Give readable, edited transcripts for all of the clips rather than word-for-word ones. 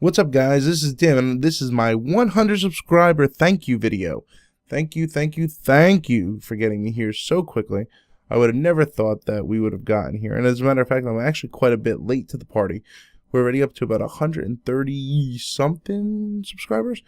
What's up, guys? This is Tim, and this is my 100 subscriber thank you video. Thank you for getting me here so quickly. I would have never thought that we would have gotten here. And as a matter of fact, I'm actually quite a bit late to the party. We're already up to about 130-something subscribers,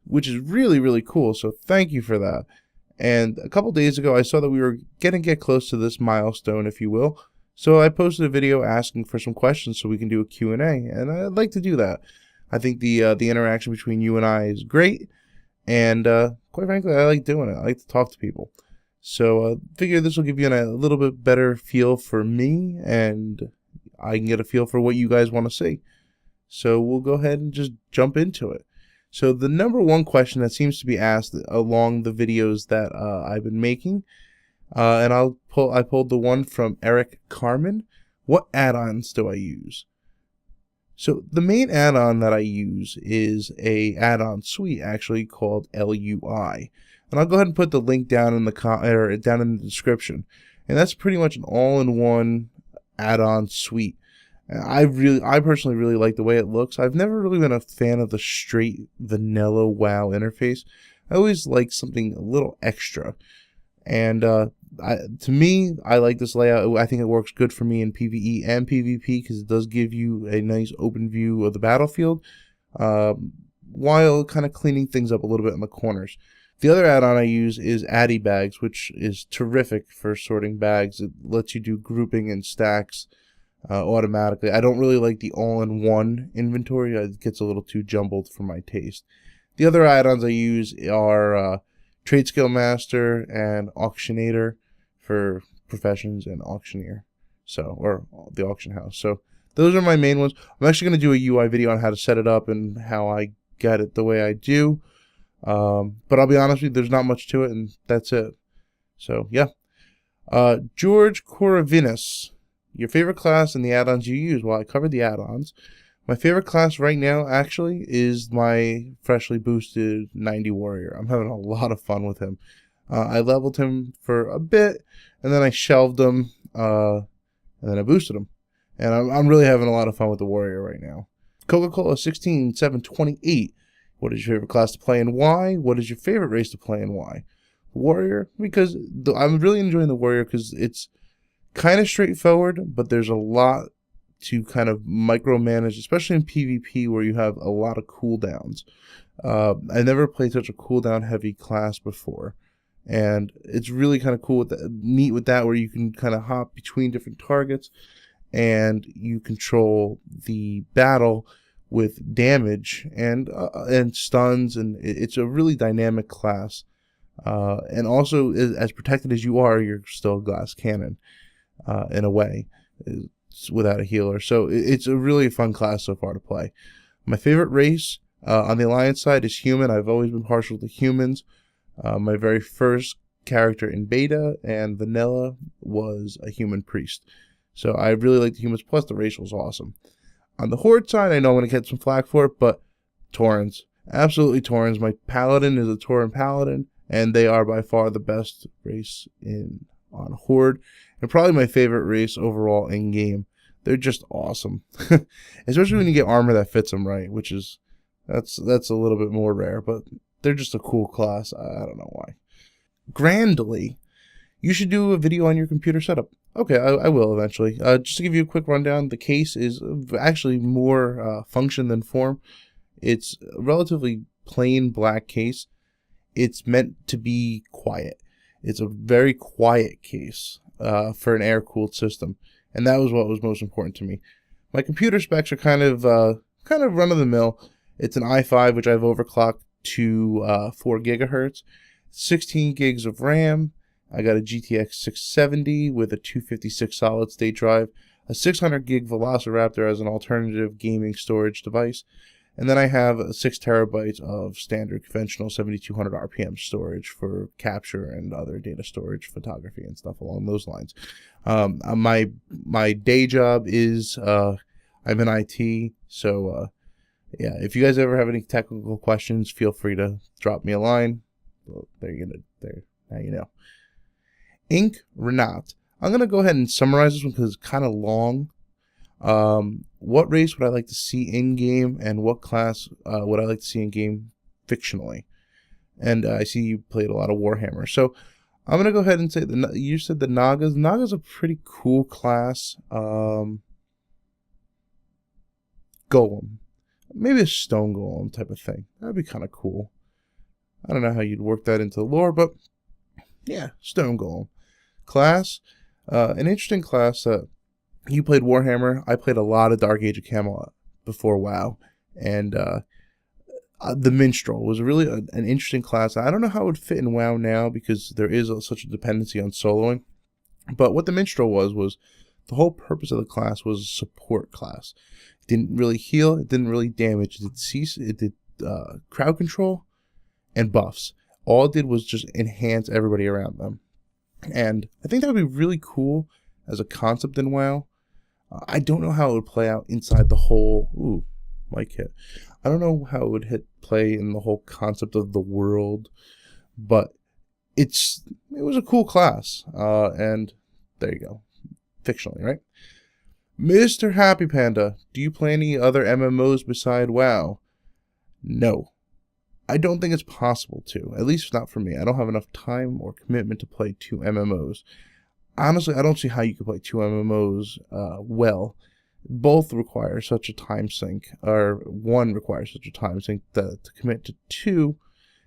which is really, really cool. So thank you for that. And a couple days ago, I saw that we were going to get close to this milestone, if you will. So I posted a video asking for some questions so we can do a Q&A, and I'd like to do that. I think the interaction between you and I is great, and quite frankly, I like doing it. I like to talk to people. So figure this will give you a little bit better feel for me, and I can get a feel for what you guys want to see. So we'll go ahead and just jump into it. So the number one question that seems to be asked along the videos that I've been making, and I pulled the one from Eric Carmen. What add-ons do I use? So the main add-on that I use is a add-on suite actually called LUI, and I'll go ahead and put the link down in the down in the description. And that's pretty much an all-in-one add-on suite. I personally really like the way it looks. I've never really been a fan of the straight vanilla WoW interface. I always like something a little extra. And to me, I like this layout. I think it works good for me in PvE and PvP because it does give you a nice open view of the battlefield, while kind of cleaning things up a little bit in the corners. The other add-on I use is Addy Bags, which is terrific for sorting bags. It lets you do grouping and stacks automatically. I don't really like the all-in-one inventory. It gets a little too jumbled for my taste. The other add-ons I use are Trade Skill Master and Auctionator for professions and auctioneer, or the auction house. So those are my main ones. I'm actually going to do a UI video on how to set it up and how I get it the way I do. But I'll be honest with you, there's not much to it, and that's it. So yeah. George Coravinus, your favorite class and the add-ons you use? Well, I covered the add-ons. My favorite class right now, actually, is my freshly boosted 90 Warrior. I'm having a lot of fun with him. I leveled him for a bit, and then I shelved him, and then I boosted him. And I'm really having a lot of fun with the Warrior right now. Coca-Cola 16728. What is your favorite class to play and why? What is your favorite race to play and why? Warrior, because I'm really enjoying the Warrior because it's kind of straightforward, but there's a lot to kind of micromanage, especially in PvP where you have a lot of cooldowns. I never played such a cooldown heavy class before, and it's really kind of cool neat with that, where you can kind of hop between different targets and you control the battle with damage and stuns, and it's a really dynamic class. And also, as protected as you are, you're still a glass cannon in a way, without a healer. So it's a really fun class so far to play. My favorite race on the Alliance side is human. I've always been partial to humans. My very first character in beta and vanilla was a human priest. So I really like the humans, plus the racial is awesome. On the Horde side, I know I'm going to get some flack for it, but Taurens. Absolutely Taurens. My paladin is a Tauren paladin, and they are by far the best race on Horde, and probably my favorite race overall in game. They're just awesome, especially when you get armor that fits them right, which is that's a little bit more rare, but they're just a cool class. I don't know why. Grandly, you should do a video on your computer setup. Okay, I will eventually. Just to give you a quick rundown, the case is actually more function than form. It's a relatively plain black case. It's meant to be quiet. It's a very quiet case for an air-cooled system, and that was what was most important to me. My computer specs are kind of run-of-the-mill. It's an i5, which I've overclocked to 4 gigahertz, 16 gigs of RAM. I got a GTX 670 with a 256 solid-state drive, a 600 gig Velociraptor as an alternative gaming storage device, and then I have 6 terabytes of standard conventional 7200 RPM storage for capture and other data storage, photography, and stuff along those lines. My day job is I'm in IT, so yeah. If you guys ever have any technical questions, feel free to drop me a line. Well, now you know. Ink Renat. I'm gonna go ahead and summarize this one because it's kind of long. What race would I like to see in game, and what class would I like to see in game fictionally? And I see you played a lot of Warhammer, so I'm gonna go ahead and say you said the Nagas. Nagas a pretty cool class. Golem, maybe a stone golem type of thing. That'd be kind of cool. I don't know how you'd work that into the lore, but yeah, stone golem class. An interesting class that you played Warhammer. I played a lot of Dark Age of Camelot before WoW, and the Minstrel was really an interesting class. I don't know how it would fit in WoW now because there is such a dependency on soloing. But what the Minstrel was the whole purpose of the class was a support class. It didn't really heal, it didn't really damage, it did crowd control and buffs. All it did was just enhance everybody around them. And I think that would be really cool as a concept in WoW. I don't know how it would play out inside the whole... Ooh, mic hit. I don't know how it would play in the whole concept of the world, but it was a cool class. And there you go. Fictionally, right? Mr. Happy Panda, do you play any other MMOs beside WoW? No. I don't think it's possible to. At least not for me. I don't have enough time or commitment to play 2 MMOs. Honestly, I don't see how you could play 2 MMOs well. Both require such a time sink, or one requires such a time sink that to commit to 2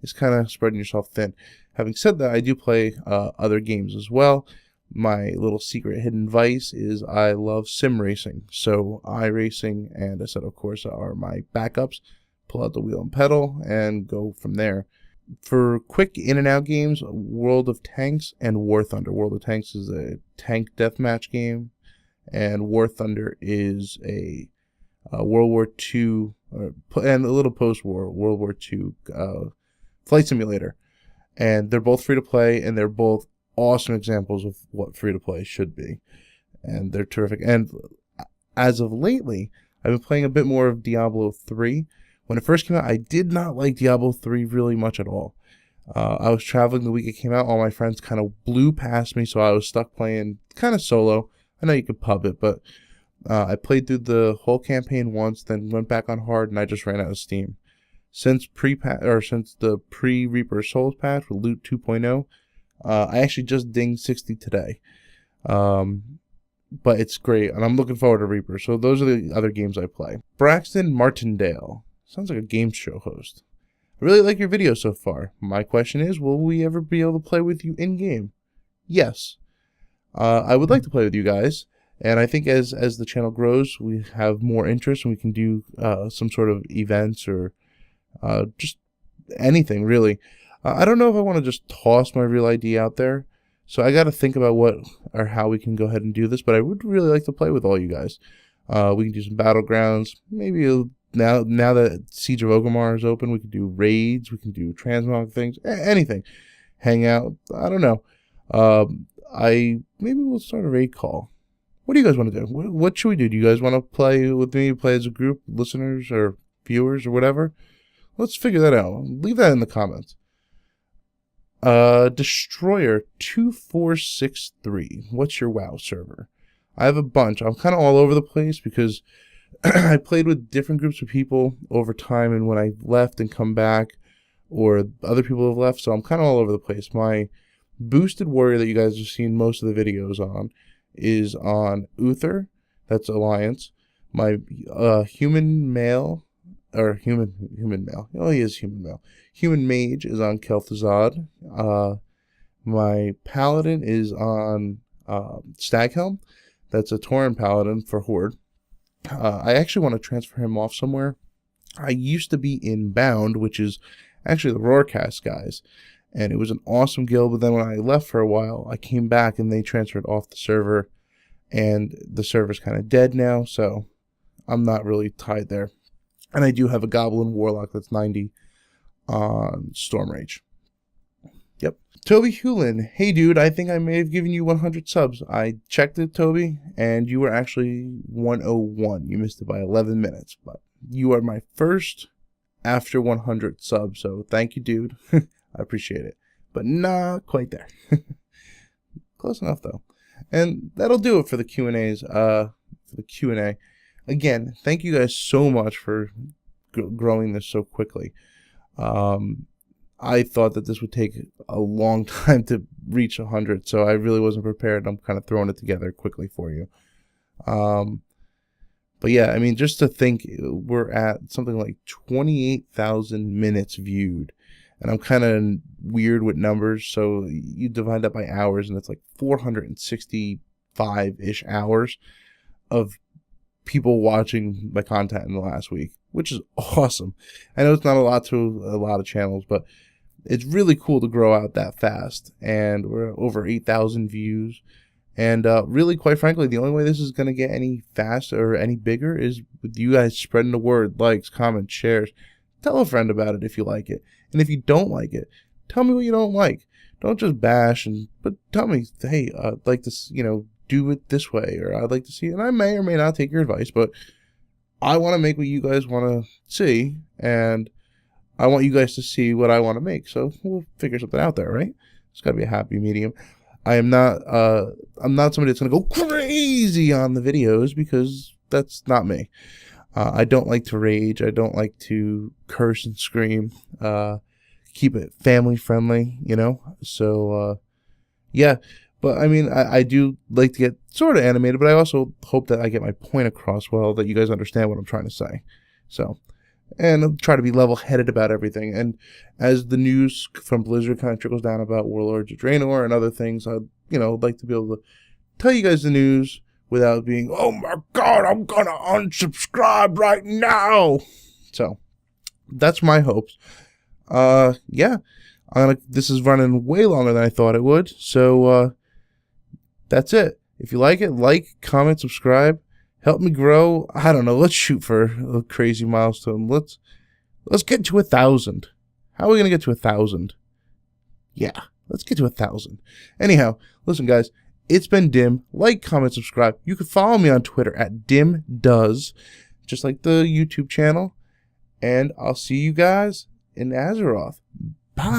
is kind of spreading yourself thin. Having said that, I do play other games as well. My little secret hidden vice is I love sim racing. So iRacing and Assetto Corsa are my backups. Pull out the wheel and pedal and go from there. For quick in and out games, World of Tanks and War Thunder. World of Tanks is a tank deathmatch game, and War Thunder is a World War II and a little post-war World War II flight simulator. And they're both free to play, and they're both awesome examples of what free to play should be. And they're terrific. And as of lately, I've been playing a bit more of Diablo 3. When it first came out, I did not like Diablo 3 really much at all. I was traveling the week it came out. All my friends kind of blew past me, so I was stuck playing kind of solo. I know you could pub it, but I played through the whole campaign once, then went back on hard, and I just ran out of steam. Since the pre-Reaper Souls patch with Loot 2.0, I actually just dinged 60 today. But it's great, and I'm looking forward to Reaper. So those are the other games I play. Braxton Martindale. Sounds like a game show host. I really like your videos so far. My question is, will we ever be able to play with you in-game? Yes. I would like to play with you guys, and I think as the channel grows, we have more interest, and we can do some sort of events or just anything, really. I don't know if I want to just toss my real ID out there, so I got to think about what or how we can go ahead and do this, but I would really like to play with all you guys. We can do some battlegrounds, maybe now that Siege of Orgrimmar is open, we can do raids, we can do transmog things, anything. Hang out, I don't know. Maybe we'll start a raid call. What do you guys want to do? What should we do? Do you guys want to play with me, play as a group, listeners or viewers or whatever? Let's figure that out. Leave that in the comments. Destroyer 2463. What's your WoW server? I have a bunch. I'm kind of all over the place because I played with different groups of people over time, and when I left and come back, or other people have left, so I'm kind of all over the place. My boosted warrior that you guys have seen most of the videos on is on Uther. That's Alliance. My human male. Oh, he is human male. Human mage is on Kel'Thuzad. My paladin is on Staghelm. That's a Tauren paladin for Horde. I actually want to transfer him off somewhere. I used to be in Bound, which is actually the Roarcast guys, and it was an awesome guild, but then when I left for a while, I came back and they transferred off the server, and the server's kind of dead now, so I'm not really tied there. And I do have a Goblin Warlock that's 90 on Stormrage. Yep. Toby Hewlin. Hey, dude, I think I may have given you 100 subs. I checked it, Toby, and you were actually 101. You missed it by 11 minutes, but you are my first after 100 subs, so thank you, dude. I appreciate it, but not quite there. Close enough, though. And that'll do it for the Q&As. for the Q&A. Again, thank you guys so much for growing this so quickly. I thought that this would take a long time to reach 100, so I really wasn't prepared. I'm kind of throwing it together quickly for you. But yeah, I mean, just to think, we're at something like 28,000 minutes viewed. And I'm kind of weird with numbers, so you divide that by hours, and it's like 465-ish hours of people watching my content in the last week, which is awesome. I know it's not a lot to a lot of channels, but it's really cool to grow out that fast. And we're over 8,000 views. And really, quite frankly, the only way this is going to get any faster or any bigger is with you guys spreading the word, likes, comments, shares. Tell a friend about it if you like it. And if you don't like it, tell me what you don't like. Don't just bash, but tell me, hey, I'd like to, do it this way, or I'd like to see it. And I may or may not take your advice, but I want to make what you guys want to see, and I want you guys to see what I want to make. So we'll figure something out there, right? It's got to be a happy medium. I'm not somebody that's going to go crazy on the videos, because that's not me. I don't like to rage. I don't like to curse and scream. Keep it family friendly, So, yeah. But, I mean, I do like to get sort of animated, but I also hope that I get my point across well, that you guys understand what I'm trying to say. So, and I'll try to be level-headed about everything. And as the news from Blizzard kind of trickles down about Warlords of Draenor and other things, I'd, like to be able to tell you guys the news without being, oh my God, I'm going to unsubscribe right now. So, that's my hopes. Yeah. This is running way longer than I thought it would. So, that's it. If you like it, like, comment, subscribe. Help me grow. I don't know. Let's shoot for a crazy milestone. Let's get to 1,000. How are we going to get to 1,000? Yeah, let's get to 1,000. Anyhow, listen, guys. It's been Dim. Like, comment, subscribe. You can follow me on Twitter at DimDoes, just like the YouTube channel. And I'll see you guys in Azeroth.